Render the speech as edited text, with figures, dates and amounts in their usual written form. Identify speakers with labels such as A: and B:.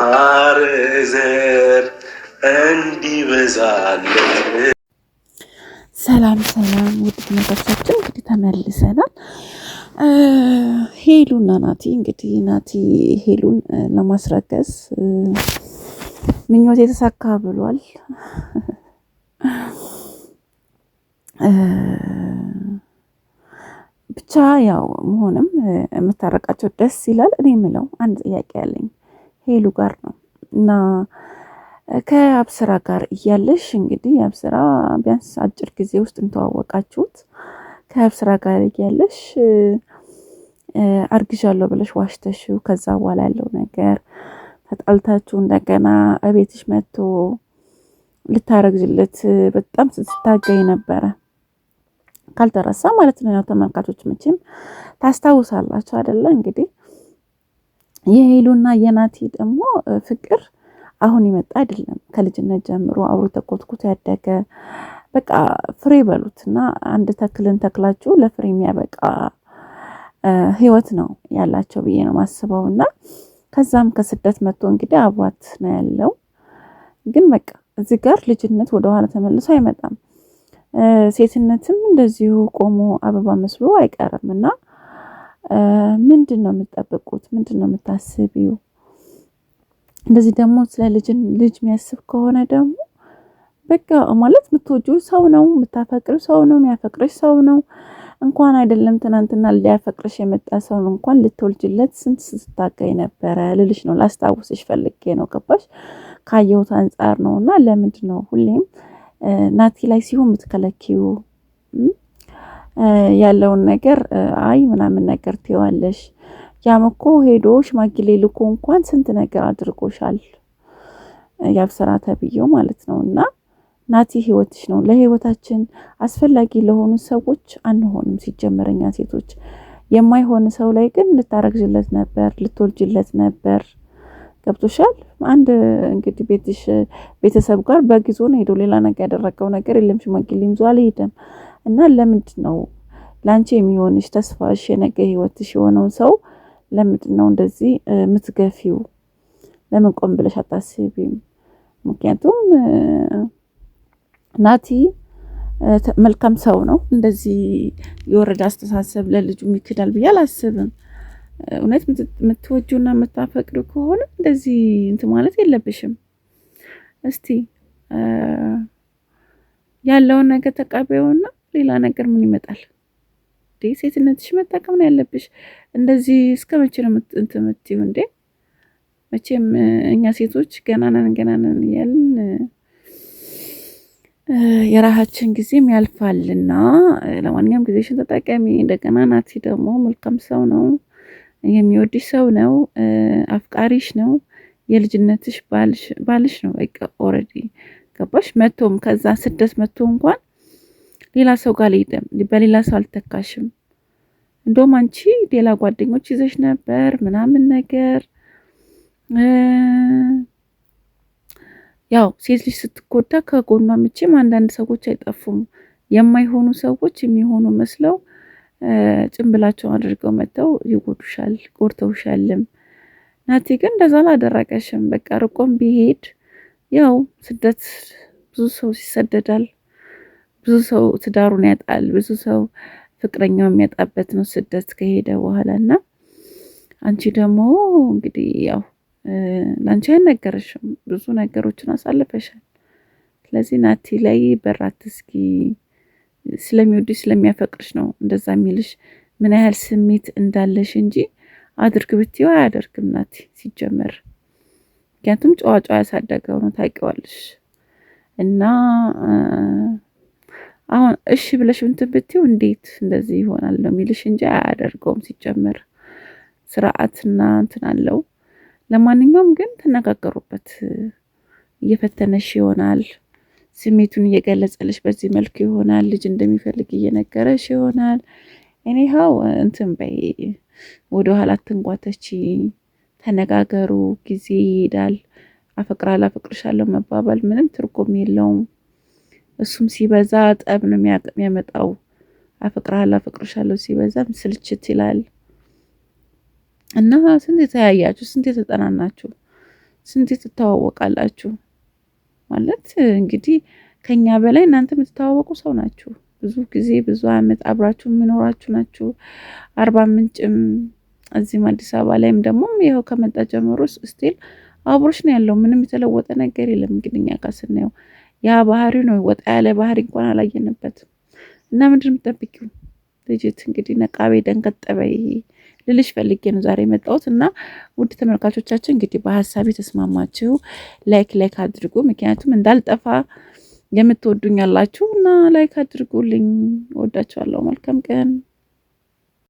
A: ማር ዘር እንዲበዛለት።
B: ሰላም ውድ ተመልካቾቻችን እንግዲህ ተመልሰናል። ሄሉና ናቲ እንግዲህ ናቲ ሄሉን ለማስረገዝ ምኞት የተሳካ ብሏል። ብቻ ያው መሆንም የምታረቃቸው ደስ ይላል። እኔ የምለው አንድ ጥያቄ ያለኝ ሄሉ ጋር ነው እና ከአብስራ ጋር እያለሽ እንግዲህ አብስራ ቢያንስ አጭር ጊዜ ውስጥ እንተዋወቃችሁት። ከአብስራ ጋር እያለሽ አርግዣለሁ ብለሽ ዋሽተሽው ከዛ በኋላ ያለው ነገር ተጣልታችሁ እንደገና እቤትሽ መጥቶ ልታረግዝለት በጣም ስትታገይ ነበረ። ካልተረሳ ማለት ነው። ያው ተመልካቾች መቼም ታስታውሳላችሁ አይደለ? እንግዲህ የሄሉና የናቲ ደግሞ ፍቅር አሁን የመጣ አይደለም። ከልጅነት ጀምሮ አብሮ ተኮትኩቶ ያደገ በቃ ፍሬ በሉትና አንድ ተክልን ተክላችሁ ለፍሬ የሚያበቃ ህይወት ነው ያላቸው ብዬ ነው ማስበው። እና ከዛም ከስደት መጥቶ እንግዲህ አብሯት ነው ያለው። ግን በቃ እዚህ ጋር ልጅነት ወደኋላ ተመልሶ አይመጣም። ሴትነትም እንደዚሁ ቆሞ አበባ መስሎ አይቀርም። እና ምንድን ነው የምትጠብቁት? ምንድን ነው የምታስቢው? እንደዚህ ደግሞ ስለ ልጅ የሚያስብ ከሆነ ደግሞ በቃ ማለት የምትወጂው ሰው ነው፣ የምታፈቅሪው ሰው ነው፣ የሚያፈቅርሽ ሰው ነው። እንኳን አይደለም ትናንትና ሊያፈቅርሽ የመጣ ሰው ነው እንኳን ልትወልጅለት ስንት ስታገይ ነበረ ልልሽ ነው። ላስታውስሽ ፈልጌ ነው። ገባሽ? ካየሁት አንጻር ነው። እና ለምንድን ነው ሁሌም ናቲ ላይ ሲሆን የምትከለኪው? ያለውን ነገር አይ ምናምን ነገር ትይዋለሽ። ያም እኮ ሄዶ ሽማግሌ ልኮ እንኳን ስንት ነገር አድርጎሻል። ያብስራ ተብዬው ማለት ነው። እና ናቲ ህይወትሽ ነው። ለህይወታችን አስፈላጊ ለሆኑ ሰዎች አንሆንም። ሲጀመረኛ ሴቶች የማይሆን ሰው ላይ ግን ልታረግዝለት ነበር፣ ልትወልጅለት ነበር። ገብቶሻል? አንድ እንግዲህ ቤተሰብ ጋር በጊዞ ነው ሄዶ ሌላ ነገር ያደረገው ነገር የለም። ሽማግሌም ይዞ አልሄደም። እና ለምንድን ነው ላንቺ የሚሆንሽ ተስፋሽ የነገ ህይወትሽ የሆነውን ሰው ለምንድን ነው እንደዚህ የምትገፊው? ለምን ቆም ብለሽ አታስቢም? ምክንያቱም ናቲ መልካም ሰው ነው። እንደዚህ የወረደ አስተሳሰብ ለልጁ ይክዳል ብዬ አላስብም። እውነት የምትወጂውና የምታፈቅዱ ከሆነ እንደዚህ እንትን ማለት የለብሽም። እስቲ ያለውን ነገር ተቀበዩና ሌላ ነገር ምን ይመጣል? ሴትነትሽ መጠቀም ነው ያለብሽ። እንደዚህ እስከ መቼ ነው እንትን የምትይው እንዴ? መቼም እኛ ሴቶች ገና ነን እያልን የራሳችን ጊዜም ያልፋልና ለማንኛውም ጊዜሽን ተጠቀሚ። እንደገና ናቲ ደግሞ መልካም ሰው ነው፣ የሚወድሽ ሰው ነው፣ አፍቃሪሽ ነው፣ የልጅነትሽ ባልሽ ነው። በቃ ኦልሬዲ ገባሽ? መቶም ከዛ ስደት መቶ እንኳን ሌላ ሰው ጋር አልሄደም፣ በሌላ ሰው አልተካሽም። እንደውም አንቺ ሌላ ጓደኞች ይዘሽ ነበር ምናምን ነገር። ያው ሴት ልጅ ስትጎዳ ከጎኗ መቼም አንዳንድ ሰዎች አይጠፉም። የማይሆኑ ሰዎች የሚሆኑ መስለው ጭንብላቸውን አድርገው መተው ይጎዱሻል፣ ጎድተውሻልም። ናቲ ግን እንደዛ አላደረገሽም። በቃ ርቆም ቢሄድ ያው ስደት ብዙ ሰው ይሰደዳል፣ ብዙ ሰው ትዳሩን ያጣል፣ ብዙ ሰው ፍቅረኛው የሚያጣበት ነው ስደት ከሄደ በኋላ። እና አንቺ ደግሞ እንግዲህ ያው ላንቺ አይነገርሽም፣ ብዙ ነገሮችን አሳልፈሻል። ስለዚህ ናቲ ላይ በራት እስኪ ስለሚወድሽ ስለሚያፈቅርሽ ነው እንደዛ የሚልሽ። ምን ያህል ስሜት እንዳለሽ እንጂ አድርግ ብትይው አያደርግም ናቲ ሲጀመር። ምክንያቱም ጨዋ ያሳደገው ነው ታውቂዋለሽ። እና አሁን እሺ ብለሽ እንትን ብትይው እንዴት እንደዚህ ይሆናል ነው የሚልሽ እንጂ አያደርገውም ሲጀመር። ስርዓትና እንትን አለው። ለማንኛውም ግን ተነጋገሩበት። እየፈተነሽ ይሆናል፣ ስሜቱን እየገለጸልሽ በዚህ መልኩ ይሆናል፣ ልጅ እንደሚፈልግ እየነገረሽ ይሆናል። እኔሃው እንትን በይ፣ ወደ ኋላ አትንጓተች፣ ተነጋገሩ። ጊዜ ይሄዳል። አፈቅርሻለሁ መባባል ምንም ትርጉም የለውም። እሱም ሲበዛ ጠብ ነው የሚያመጣው። አፈቅርሻለሁ ሲበዛም ስልችት ይላል። እና ስንት የተያያችሁ፣ ስንት የተጠናናችሁ፣ ስንት ትተዋወቃላችሁ ማለት እንግዲህ ከኛ በላይ እናንተ የምትተዋወቁ ሰው ናችሁ። ብዙ ጊዜ ብዙ አመት አብራችሁ የሚኖራችሁ ናችሁ። አርባ ምንጭም እዚህም አዲስ አበባ ላይም ደግሞ ይኸው ከመጣ ጀምሮ ስቲል አብሮሽ ነው ያለው። ምንም የተለወጠ ነገር የለም። እንግዲህ እኛ ጋር ስናየው ያ ባህሪው ነው። ወጣ ያለ ባህሪ እንኳን አላየንበትም። እና ምንድን የምትጠብቂው ልጅት እንግዲህ ነቃቤ ደንገጠበይ ልልሽ ፈልጌ ነው ዛሬ የመጣሁት። እና ውድ ተመልካቾቻችን እንግዲህ በሀሳብ የተስማማችሁ ላይክ አድርጉ። ምክንያቱም እንዳልጠፋ የምትወዱኝ ያላችሁ እና ላይክ አድርጉልኝ። ወዳችኋለሁ። መልካም ቀን